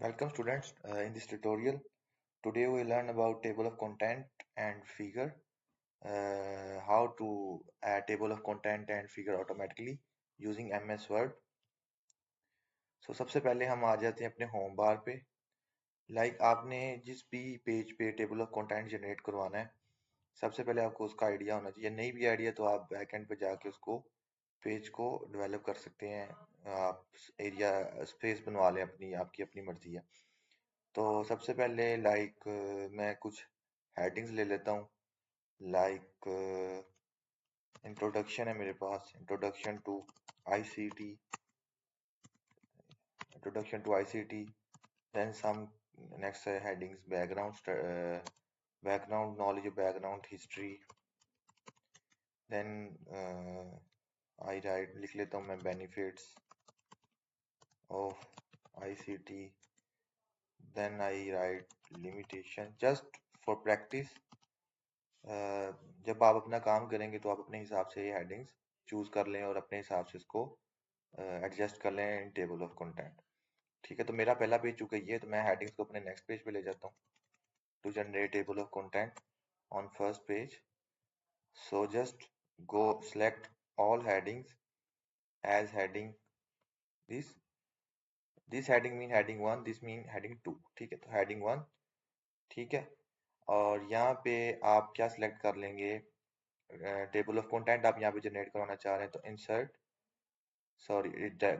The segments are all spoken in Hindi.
Welcome students. In this tutorial, today we learn about table of content and figure, how to add table of content and figure automatically using MS Word. So सबसे पहले हम आ जाते हैं अपने होम बार पे। आपने जिस भी पेज पे टेबल ऑफ कंटेंट जनरेट करवाना है, सबसे पहले आपको उसका आइडिया होना चाहिए। नहीं भी आइडिया तो आप बैकएंड पे जाके उसको पेज को डेवलप कर सकते हैं। आप एरिया स्पेस बनवा लें, अपनी आपकी अपनी मर्जी है। तो सबसे पहले मैं कुछ हेडिंग्स ले लेता हूँ। लाइक इंट्रोडक्शन है मेरे पास, introduction to ICT. Then some next headings background knowledge, background history. Then I write लिख लेता हूँ मैं benefits of ICT. Then I write limitation just for practice. जब आप अपना काम करेंगे तो आप अपने हिसाब से ये हेडिंग्स चूज कर लें और अपने हिसाब से इसको एडजस्ट कर लें इन टेबल ऑफ कंटेंट। ठीक है, तो मेरा पहला पेज चूंकि ये है, तो मैं हेडिंग्स को अपने नेक्स्ट पेज पे ले जाता हूँ to generate table of content on first page. So just go select all headings as heading this this heading mean heading one, this mean heading two. ठीक है, तो हेडिंग वन। ठीक है, और यहाँ पे आप क्या सिलेक्ट कर लेंगे, टेबल ऑफ कंटेंट आप यहाँ पे जनरेट करवाना चाह रहे हैं तो insert,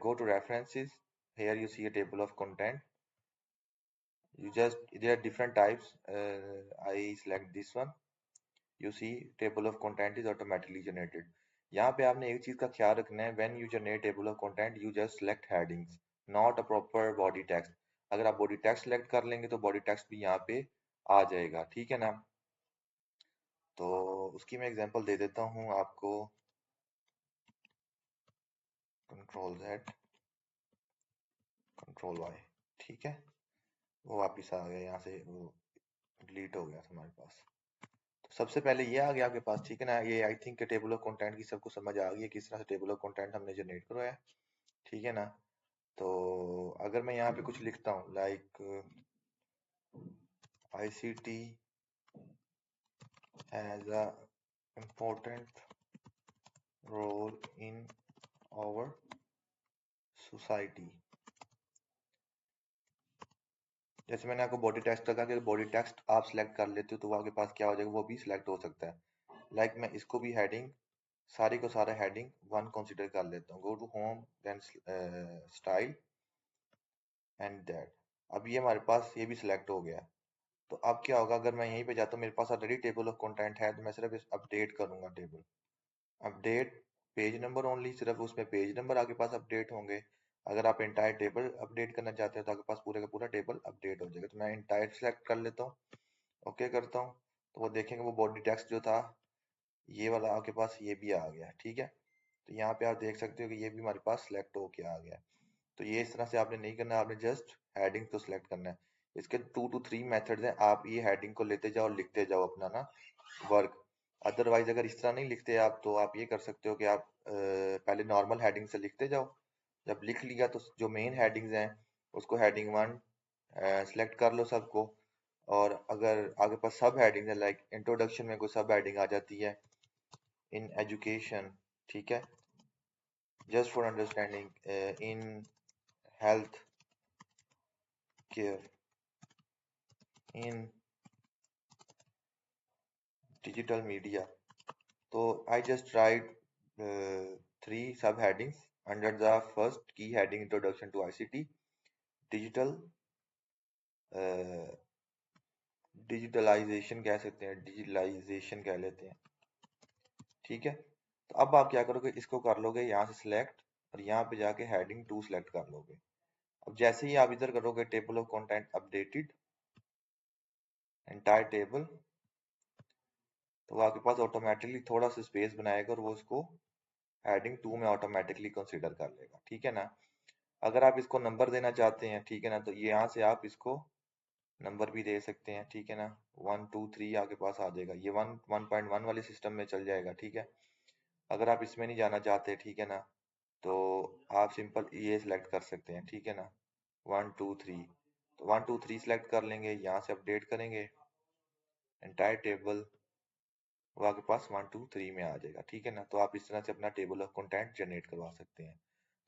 go to references. Here you see a table of content. You just, there are different types. I select this one. You see table of content is automatically generated. यहाँ पे आपने एक चीज का ख्याल रखना है, when you generate table of content you just select headings, not a proper body text. अगर आप body text select कर लेंगे तो body text भी यहाँ पे आ जाएगा। ठीक है ना, तो उसकी मैं एग्जांपल दे देता हूँ आपको। Control Z, control Y। ठीक है, वो वापिस आ गया, यहाँ से वो डिलीट हो गया था हमारे पास। तो सबसे पहले ये आ गया आपके पास। ठीक है ना, ये I think table of content की सबको समझ आ गई है किस तरह से टेबल ऑफ कंटेंट हमने जनरेट करवाया है। ठीक है ना, तो अगर मैं यहाँ पे कुछ लिखता हूँ ICT has a important role in our society. जैसे मैंने आपको बॉडी टेक्स्ट लगा कि बॉडी टेक्स्ट आप सिलेक्ट कर लेते हो तो वो आपके पास क्या हो जाएगा, वो भी सिलेक्ट हो सकता है। मैं इसको भी हेडिंग, सारी को सारा हेडिंग वन कंसीडर कर लेता हूँ। Go to home, then style and that. अब ये हमारे पास ये भी सिलेक्ट हो गया। तो अब क्या होगा, अगर मैं यहीं पे जाता हूँ, मेरे पास ऑलरेडी टेबल ऑफ कंटेंट है, तो मैं सिर्फ अपडेट करूंगा table, update page number only, सिर्फ उसमें पेज नंबर आपके पास अपडेट होंगे। अगर आप इंटायर टेबल अपडेट करना चाहते हो तो आपके पास पूरे का पूरा टेबल अपडेट हो जाएगा। तो मैं इंटायर सेलेक्ट कर लेता हूँ, ओके करता हूँ, तो वो देखेंगे वो बॉडी टेक्स्ट जो था ये वाला आपके पास ये भी आ गया। ठीक है, तो यहाँ पे आप देख सकते हो कि ये भी हमारे पास सिलेक्ट होके आ गया। तो ये इस तरह से आपने नहीं करना, आपने जस्ट हेडिंग को सिलेक्ट करना है। इसके 2 to 3 मेथड्स हैं, आप ये हेडिंग को लेते जाओ, लिखते जाओ अपना ना वर्क। अदरवाइज अगर इस तरह नहीं लिखते आप, तो आप ये कर सकते हो कि आप पहले नॉर्मल हेडिंग से लिखते जाओ। जब लिख लिया तो जो मेन हेडिंग्स हैं उसको हेडिंग वन सेलेक्ट कर लो सबको। और अगर आपके पास सब हेडिंग है, इंट्रोडक्शन में कोई सब हेडिंग आ जाती है, इन एजुकेशन, ठीक है, just for understanding, in health care, in digital media. तो I just write 3 sub headings under the first key heading, introduction to ICT, digital, digitalization कह सकते हैं, डिजिटलाइजेशन कह लेते हैं। ठीक है, तो अब आप क्या करोगे, इसको कर लोगे यहाँ से सिलेक्ट और यहाँ पे जाके हेडिंग 2 सिलेक्ट कर लोगे। अब जैसे ही आप इधर करोगे table of content updated entire table, तो वो आपके पास ऑटोमेटिकली थोड़ा सा स्पेस बनाएगा और वो उसको हेडिंग 2 में ऑटोमेटिकली कंसीडर कर लेगा। ठीक है ना, अगर आप इसको नंबर देना चाहते हैं, ठीक है ना, तो ये यहाँ से आप इसको नंबर भी दे सकते हैं। ठीक है ना, 1 2 3 आपके पास आ जाएगा, ये 1.1 वाले सिस्टम में चल जाएगा। ठीक है, अगर आप इसमें नहीं जाना चाहते, ठीक है ना, तो आप सिंपल ये सिलेक्ट कर सकते हैं। ठीक है ना, 1 2 3, तो 1 2 3 सेलेक्ट कर लेंगे, यहाँ से अपडेट करेंगे एंटायर टेबल, वो आपके पास 1 2 3 में आ जाएगा। ठीक है ना, तो आप इस तरह से अपना टेबल ऑफ कंटेंट जनरेट करवा सकते हैं।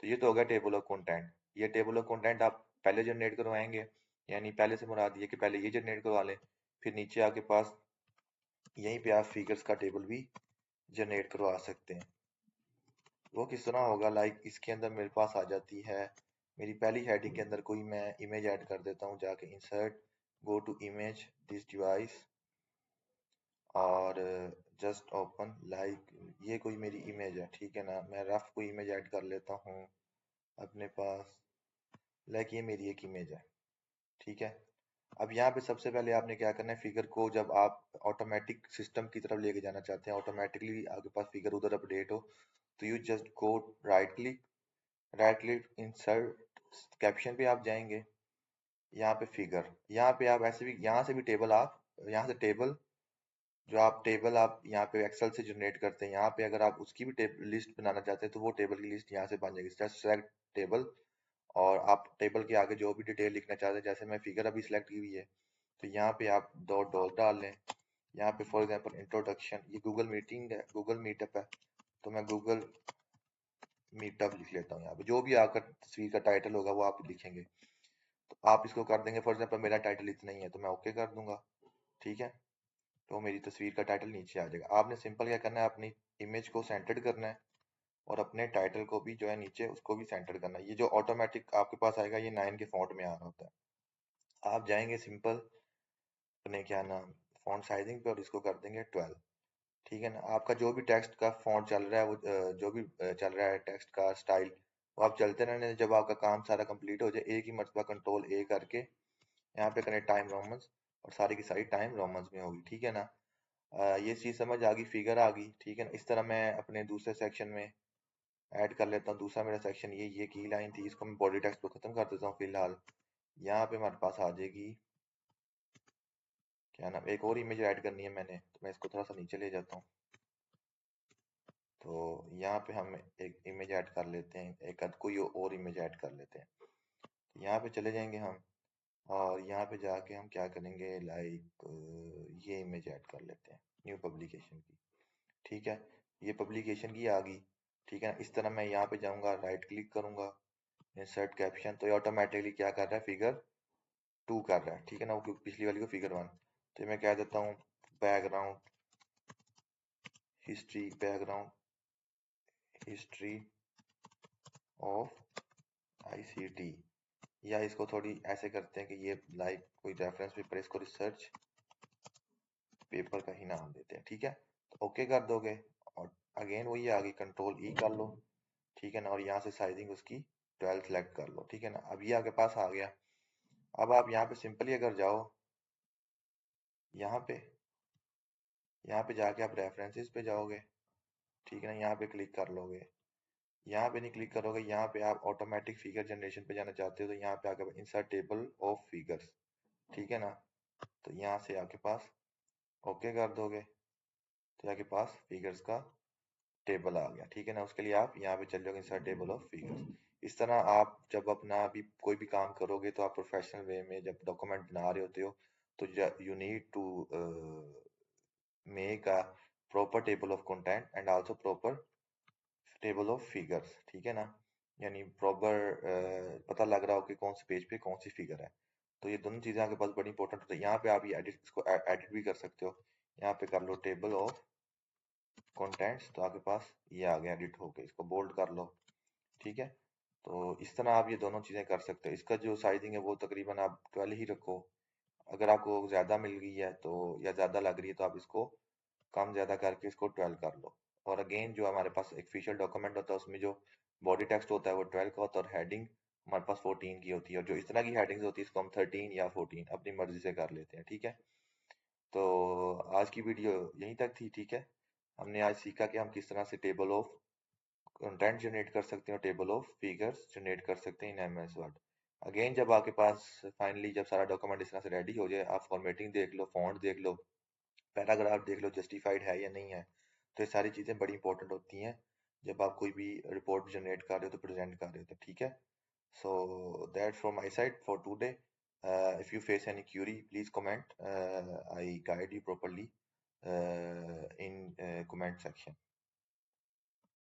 तो ये तो हो गया टेबल ऑफ कंटेंट। ये टेबल ऑफ कंटेंट आप पहले जनरेट करवाएंगे, यानी पहले से मुराद ये कि पहले ये जनरेट करवा लें, फिर नीचे आपके पास यहीं पे आप फिगर्स का टेबल भी जनरेट करवा सकते हैं। वो किस तरह होगा, लाइक इसके अंदर मेरे पास आ जाती है मेरी पहली हेडिंग के अंदर कोई मैं इमेज ऐड कर देता हूँ, जाके insert, go to image, this device, और जस्ट ओपन, लाइक ये कोई मेरी इमेज है। ठीक है ना, मैं रफ कोई इमेज ऐड कर लेता हूँ अपने पास, लाइक ये मेरी एक इमेज है। ठीक है, अब यहाँ पे सबसे पहले आपने क्या करना है, फिगर को जब आप ऑटोमेटिक सिस्टम की तरफ लेके जाना चाहते हैं, ऑटोमेटिकली आपके पास फिगर उधर अपडेट हो, तो you just go right click insert caption पे आप जाएंगे, यहाँ पे फिगर, यहाँ पे आप ऐसे भी यहाँ से भी टेबल, आप यहाँ से टेबल, जो आप टेबल आप यहाँ पे एक्सेल से जनरेट करते हैं, यहाँ पे अगर आप उसकी भी लिस्ट बनाना चाहते हैं तो वो टेबल की लिस्ट यहाँ से बन जाएगी। जस्ट सेलेक्ट टेबल, और आप टेबल के आगे जो भी डिटेल लिखना चाहते हैं, जैसे मैं फिगर अभी सिलेक्ट की हुई है, तो यहाँ पे आप डॉट डॉट डाल लें। यहाँ पे फॉर एग्जांपल इंट्रोडक्शन, ये गूगल मीटिंग है, गूगल मीटअप है, तो मैं गूगल मीटअप लिख लेता हूँ। यहाँ पे जो भी आपका तस्वीर का टाइटल होगा वो आप लिखेंगे, तो आप इसको कर देंगे, फॉर एग्जाम्पल मेरा टाइटल इतना ही है तो मैं ओके कर दूंगा। ठीक है, तो मेरी तस्वीर का टाइटल नीचे आ जाएगा। आपने सिंपल क्या करना है, अपनी इमेज को सेंटर्ड करना है, और अपने टाइटल को भी जो है नीचे उसको भी सेंटर करना है। ये जो ऑटोमेटिक आपके पास आएगा ये 9 के फॉन्ट में आ रहा होता है। आप जाएंगे सिंपल अपने क्या नाम फॉन्ट साइजिंग पे, और इसको कर देंगे 12। ठीक है ना, आपका जो भी टेक्स्ट का फॉन्ट चल रहा है वो जो भी चल रहा है टेक्स्ट का स्टाइल, वो आप चलते रहने। जब आपका काम सारा कंप्लीट हो जाए, एक ही मरतबा कंट्रोल ए करके यहाँ पे करें टाइम रोमन्स, और सारी की सारी टाइम रोमन्स में होगी। ठीक है ना, ये चीज समझ आ गई, फिगर आ गई। ठीक है ना, इस तरह मैं अपने दूसरे सेक्शन में ऐड कर लेता हूँ। दूसरा मेरा सेक्शन ये की लाइन थी, इसको मैं बॉडी टेक्स्ट पे खत्म कर देता हूँ फिलहाल। यहाँ पे हमारे पास आ जाएगी क्या नाम, एक और इमेज ऐड करनी है मैंने, तो मैं इसको थोड़ा सा नीचे ले जाता हूँ। तो यहाँ पे हम एक इमेज ऐड कर लेते हैं, एक आध कोई और इमेज ऐड कर लेते हैं। तो यहाँ पे चले जाएंगे हम, और यहाँ पे जाके हम क्या करेंगे, लाइक ये इमेज ऐड कर लेते हैं न्यू पब्लिकेशन की। ठीक है, ये पब्लिकेशन की आ गई। ठीक है ना, इस तरह मैं यहाँ पे जाऊँगा, राइट क्लिक करूँगा, इंसर्ट कैप्शन, तो ये ऑटोमेटिकली क्या कर रहा है, फिगर 2 कर रहा है। ठीक है ना, वो क्योंकि पिछली वाली को फिगर 1। तो मैं कह देता हूँ बैकग्राउंड हिस्ट्री ऑफ आईसीटी, या इसको थोड़ी ऐसे करते हैं कि ये लाइक कोई रेफरेंस पेपर, इसको रिसर्च पेपर का ही नाम देते हैं। ठीक है, तो ओके कर दोगे, और अगेन वही आ गई, कंट्रोल ई कर लो। ठीक है ना, और यहाँ से साइजिंग उसकी 12 सेलेक्ट कर लो। ठीक है ना, अब ये आपके पास आ गया। अब आप यहाँ पे सिंपली अगर जाओ, यहाँ पे जाके आप रेफरेंसेस पे जाओगे। ठीक है ना, यहाँ पे क्लिक कर लोगे, यहाँ पे नहीं क्लिक करोगे, यहाँ पे आप ऑटोमेटिक फिगर जनरेशन पे जाना चाहते हो, तो यहाँ पे आके इंसर्ट टेबल ऑफ फिगर्स। ठीक है ना, तो यहाँ से आपके पास ओके कर दोगे, तो आपके पास फिगर्स का टेबल आ गया। ठीक है ना, उसके लिए आप यहाँ पे चल जाओगे इंसर्ट टेबल ऑफ फिगर्स। इस तरह आप जब अपना भी कोई भी काम करोगे, तो आप प्रोफेशनल वे में जब डॉक्यूमेंट बना रहे होते हो, तो you need to make a proper table of content and also proper table of figures. ठीक है ना, यानी प्रॉपर पता लग रहा हो कि कौन से पेज पे कौन सी फिगर है। तो ये दोनों चीजें आपके पास बड़ी इंपॉर्टेंट होती है। यहाँ पे आप ये एडिट, इसको एडिट भी कर सकते हो। यहाँ पे कर लो टेबल ऑफ कंटेंट्स, तो आपके पास ये आ गया एडिट होके, इसको बोल्ड कर लो। ठीक है, तो इस तरह आप ये दोनों चीजें कर सकते हो। इसका जो साइजिंग है वो तकरीबन आप 12 ही रखो। अगर आपको ज्यादा मिल गई है तो, या ज्यादा लग रही है, तो आप इसको कम ज्यादा करके इसको 12 कर लो। और अगेन जो हमारे पास एक ऑफिशियल डॉक्यूमेंट होता है, उसमें जो बॉडी टेक्स्ट होता है वो 12 का होता है, और हेडिंग हमारे पास 14 की होती है। और जो इस तरह की हेडिंग्स होती है इसको हम 13 या 14 अपनी मर्जी से कर लेते हैं। ठीक है, तो आज की वीडियो यहीं तक थी। ठीक है, हमने आज सीखा कि हम किस तरह से टेबल ऑफ कंटेंट जनरेट कर सकते हैं, टेबल ऑफ फिगर्स जनरेट कर सकते हैं इन एमएस वर्ड। अगेन जब आपके पास फाइनली जब सारा डॉक्यूमेंट इस तरह से रेडी हो जाए, आप फॉर्मेटिंग देख लो, फॉन्ट देख लो, पैराग्राफ देख लो जस्टिफाइड है या नहीं है, तो ये सारी चीजें बड़ी इंपॉर्टेंट होती हैं जब आप कोई भी रिपोर्ट जनरेट कर रहे हो, तो प्रेजेंट कर रहे हो। तो ठीक है, so that's from my side for today. If you face any query, please comment. I guide you properly in comment section.